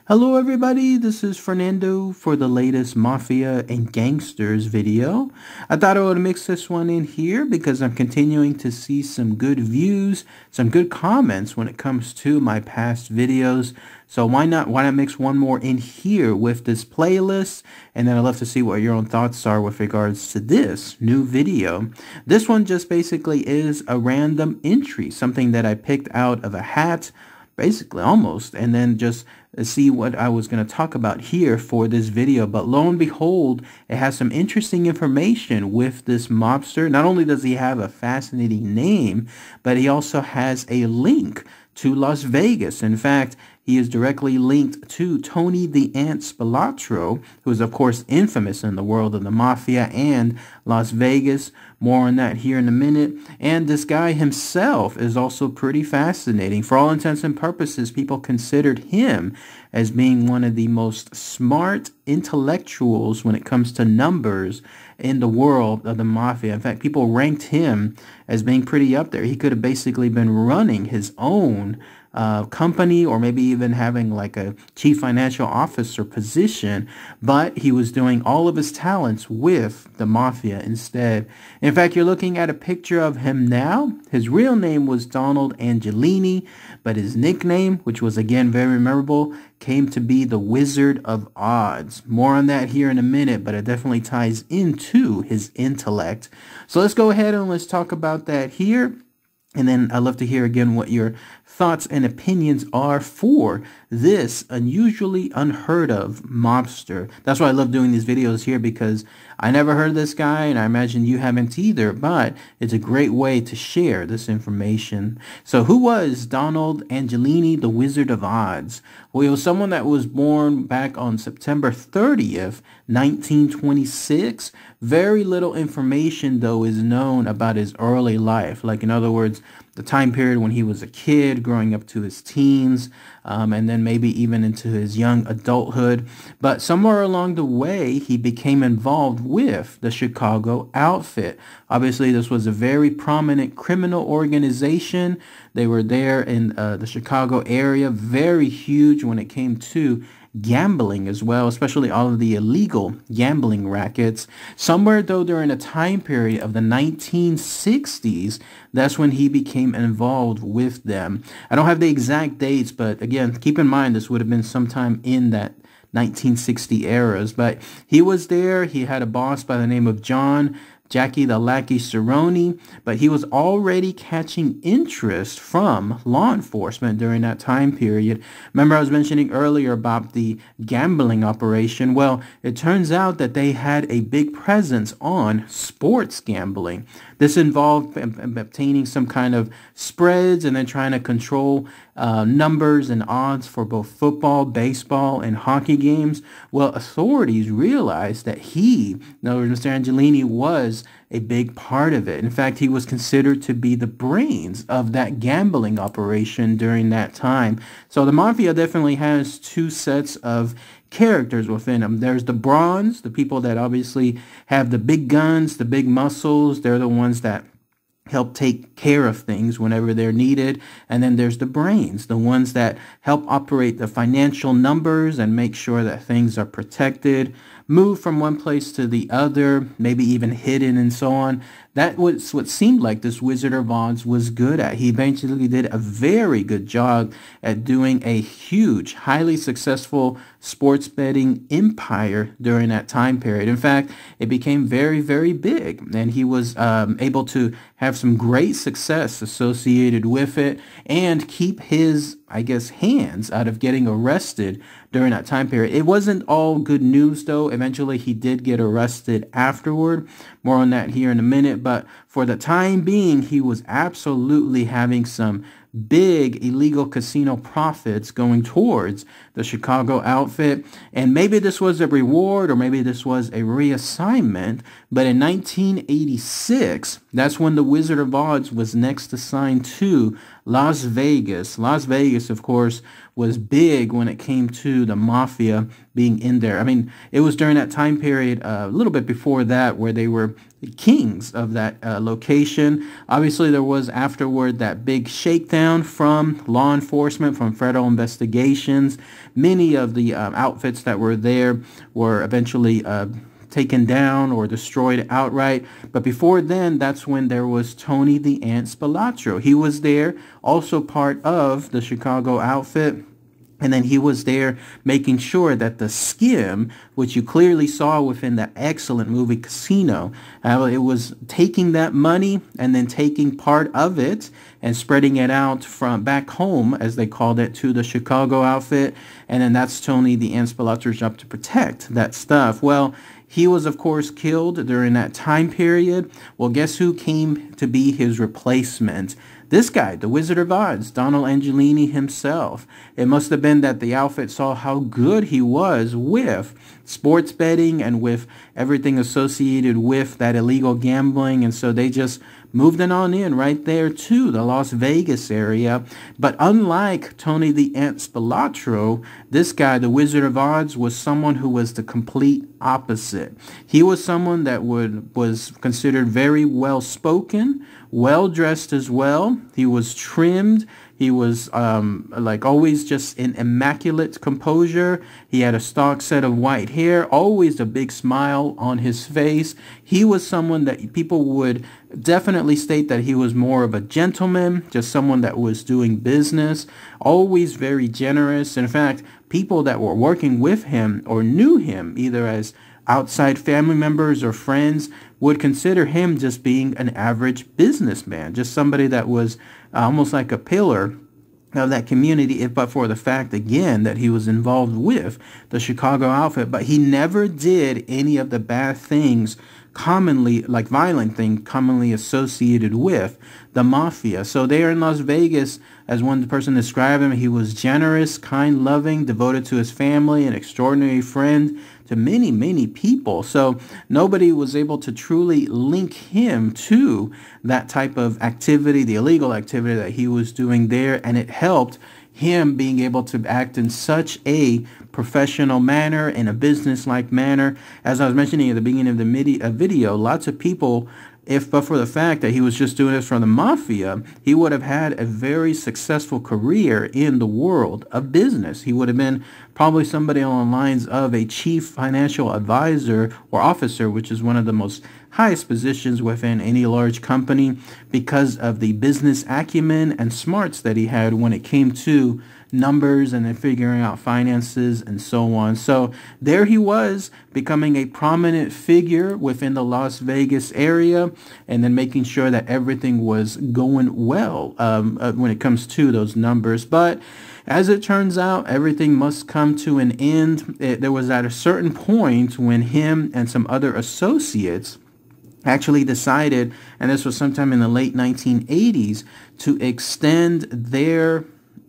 Hello everybody, this is Fernando for the latest Mafia and Gangsters video. I thought I would mix this one in here because I'm continuing to see some good views, some good comments when it comes to my past videos. So why not mix one more in here with this playlist, and then I'd love to see what your own thoughts are with regards to this new video. This one just basically is a random entry, something that I picked out of a hat, basically almost, and then just see what I was going to talk about here for this video. But lo and behold, it has some interesting information with this mobster. Not only does he have a fascinating name, but he also has a link to Las Vegas. In fact, he is directly linked to Tony the Ant Spilatro, who is of course infamous in the world of the Mafia and Las Vegas. More on that here in a minute. And this guy himself is also pretty fascinating. For all intents and purposes, people considered him as being one of the most smart intellectuals when it comes to numbers in the world of the Mafia. In fact, people ranked him as being pretty up there. He could have basically been running his own company, or maybe even having like a chief financial officer position, but he was doing all of his talents with the Mafia instead. In fact, you're looking at a picture of him now. His real name was Donald Angelini, but his nickname, which was again very memorable, came to be the Wizard of Odds. More on that here in a minute, but it definitely ties into his intellect. So let's go ahead and let's talk about that here. And then I'd love to hear again what your thoughts and opinions are for this unusually unheard of mobster. That's why I love doing these videos here, because I never heard of this guy, and I imagine you haven't either, but it's a great way to share this information. So who was Donald Angelini, the Wizard of Odds? Well, he was someone that was born back on September 30th, 1926. Very little information, though, is known about his early life. Like, in other words, the time period when he was a kid, growing up to his teens, and then maybe even into his young adulthood. But somewhere along the way, he became involved with the Chicago outfit. Obviously, this was a very prominent criminal organization. They were there in the Chicago area, very huge when it came to gambling as well, especially all of the illegal gambling rackets. Somewhere, though, during a time period of the 1960s, that's when he became involved with them. I don't have the exact dates, but again, keep in mind this would have been sometime in that 1960 eras. But he was there. He had a boss by the name of Jackie the Lackey Cerrone, but he was already catching interest from law enforcement during that time period. Remember, I was mentioning earlier about the gambling operation. Well, it turns out that they had a big presence on sports gambling. This involved obtaining some kind of spreads and then trying to control numbers and odds for both football, baseball, and hockey games. Well, authorities realized that Mr. Angelini, was a big part of it. In fact, he was considered to be the brains of that gambling operation during that time. So the Mafia definitely has two sets of characters within them. There's the bronze, the people that obviously have the big guns, the big muscles. They're the ones that help take care of things whenever they're needed. And then there's the brains, the ones that help operate the financial numbers and make sure that things are protected, move from one place to the other, maybe even hidden and so on. That was what seemed like this Wizard of Odds was good at. He eventually did a very good job at doing a huge, highly successful sports betting empire during that time period. In fact, it became very, very big, and he was able to have some great success associated with it and keep his, I guess, hands out of getting arrested during that time period. It wasn't all good news, though. Eventually, he did get arrested afterward. More on that here in a minute. But for the time being, he was absolutely having some big illegal casino profits going towards the Chicago outfit. And maybe this was a reward, or maybe this was a reassignment. But in 1986, that's when the Wizard of Oz was next assigned to Las Vegas. Las Vegas, of course, was big when it came to the Mafia being in there. I mean, it was during that time period, a little bit before that, where they were kings of that location. Obviously, there was afterward that big shakedown from law enforcement, from federal investigations. Many of the outfits that were there were eventually taken down or destroyed outright. But before then, that's when there was Tony the Ant Spilotro. He was there, also part of the Chicago outfit. And then he was there making sure that the skim, which you clearly saw within that excellent movie Casino, it was taking that money and then taking part of it and spreading it out from back home, as they called it, to the Chicago outfit. And then that's Tony the Ant Spilotro's job to protect that stuff. Well, he was, of course, killed during that time period. Well, guess who came to be his replacement? This guy, the Wizard of Oz, Donald Angelini himself. It must have been that the outfit saw how good he was with sports betting and with everything associated with that illegal gambling. And so they just moved it on in right there to the Las Vegas area. But unlike Tony the Ant Spilotro, this guy, the Wizard of Oz, was someone who was the complete opposite. He was someone that was considered very well-spoken, well-dressed as well. He was trimmed. He was like always just in immaculate composure. He had a stock set of white hair, always a big smile on his face. He was someone that people would definitely state that he was more of a gentleman, just someone that was doing business, always very generous. In fact, people that were working with him or knew him, either as outside family members or friends, would consider him just being an average businessman, just somebody that was almost like a pillar of that community, if but for the fact, again, that he was involved with the Chicago outfit. But he never did any of the bad things commonly, like violent things, commonly associated with the Mafia. So there in Las Vegas, as one person described him, he was generous, kind, loving, devoted to his family, an extraordinary friend to many, many people. So nobody was able to truly link him to that type of activity, the illegal activity that he was doing there. And it helped him being able to act in such a professional manner, in a business-like manner. As I was mentioning at the beginning of the video, lots of people, if but for the fact that he was just doing this for the Mafia, he would have had a very successful career in the world of business. He would have been probably somebody along the lines of a chief financial advisor or officer, which is one of the most highest positions within any large company, because of the business acumen and smarts that he had when it came to numbers and then figuring out finances and so on. So there he was, becoming a prominent figure within the Las Vegas area, and then making sure that everything was going well when it comes to those numbers. But as it turns out, everything must come to an end. There was at a certain point when him and some other associates actually decided, and this was sometime in the late 1980s, to extend their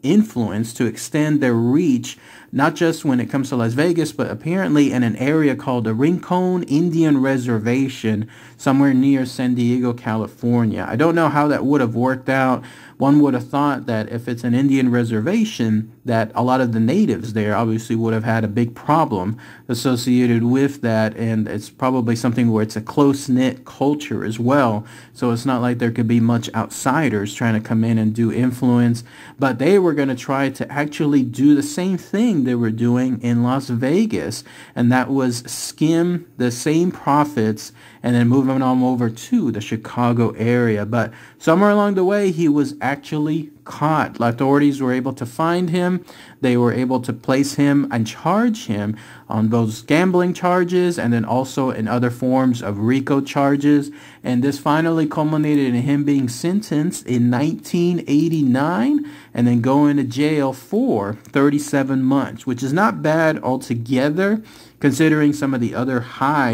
influence, to extend their reach, not just when it comes to Las Vegas, but apparently in an area called the Rincon Indian Reservation, somewhere near San Diego, California. I don't know how that would have worked out. One would have thought that if it's an Indian reservation, that a lot of the natives there obviously would have had a big problem associated with that, and it's probably something where it's a close-knit culture as well, so it's not like there could be much outsiders trying to come in and do influence. But they were going to try to actually do the same thing they were doing in Las Vegas, and that was skim the same profits and then move them on over to the Chicago area. But somewhere along the way, he was actually caught. Authorities were able to find him. They were able to place him and charge him on those gambling charges, and then also in other forms of RICO charges. And this finally culminated in him being sentenced in 1989 and then going to jail for 37 months, which is not bad altogether, considering some of the other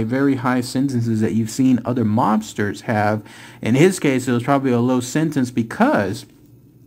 very high sentences that you've seen other mobsters have. In his case, it was probably a low sentence because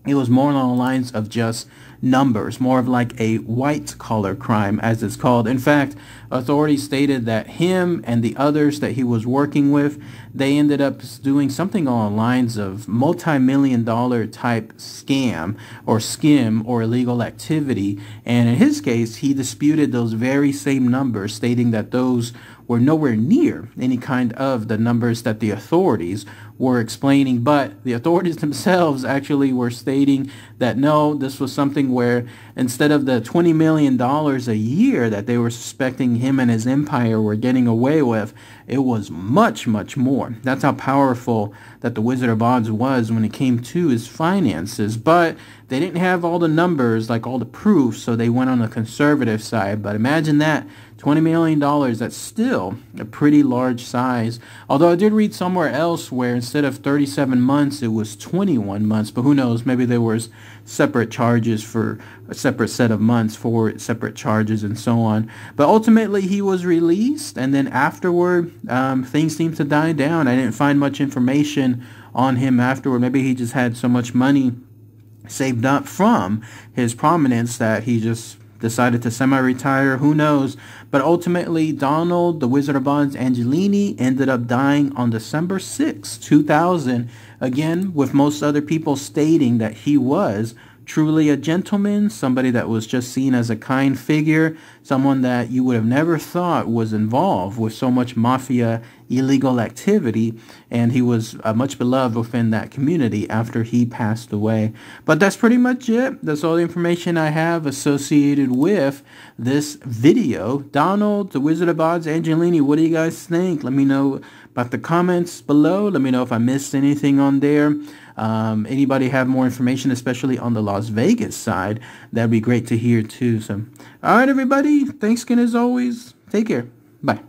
it was more along the lines of just numbers, more of like a white-collar crime, as it's called. In fact, authorities stated that him and the others that he was working with, they ended up doing something along the lines of multi-million-dollar type scam or skim or illegal activity. And in his case, he disputed those very same numbers, stating that those were nowhere near any kind of the numbers that the authorities were explaining. But the authorities themselves actually were stating that no, this was something where instead of the $20 million a year that they were suspecting him and his empire were getting away with, it was much, much more. That's how powerful that the Wizard of Oz was when it came to his finances. But they didn't have all the numbers, like all the proof, so they went on the conservative side. But imagine that, $20 million, that's still a pretty large size. Although I did read somewhere else where instead of 37 months, it was 21 months. But who knows, maybe there was separate charges for a separate set of months for separate charges and so on. But ultimately, he was released, and then afterward, things seemed to die down. I didn't find much information on him afterward. Maybe he just had so much money saved up from his prominence that he just decided to semi-retire. Who knows? But ultimately, Donald, the Wizard of Oz, Angelini, ended up dying on December 6, 2000. Again, with most other people stating that he was truly a gentleman, somebody that was just seen as a kind figure, someone that you would have never thought was involved with so much mafia illegal activity, and he was much beloved within that community after he passed away. But that's pretty much it. That's all the information I have associated with this video. Donald, the Wizard of Oz, Angelini, what do you guys think? Let me know about the comments below. Let me know if I missed anything on there. Anybody have more information, especially on the Las Vegas side, that'd be great to hear too. So, all right, everybody. Thanks again as always. Take care. Bye.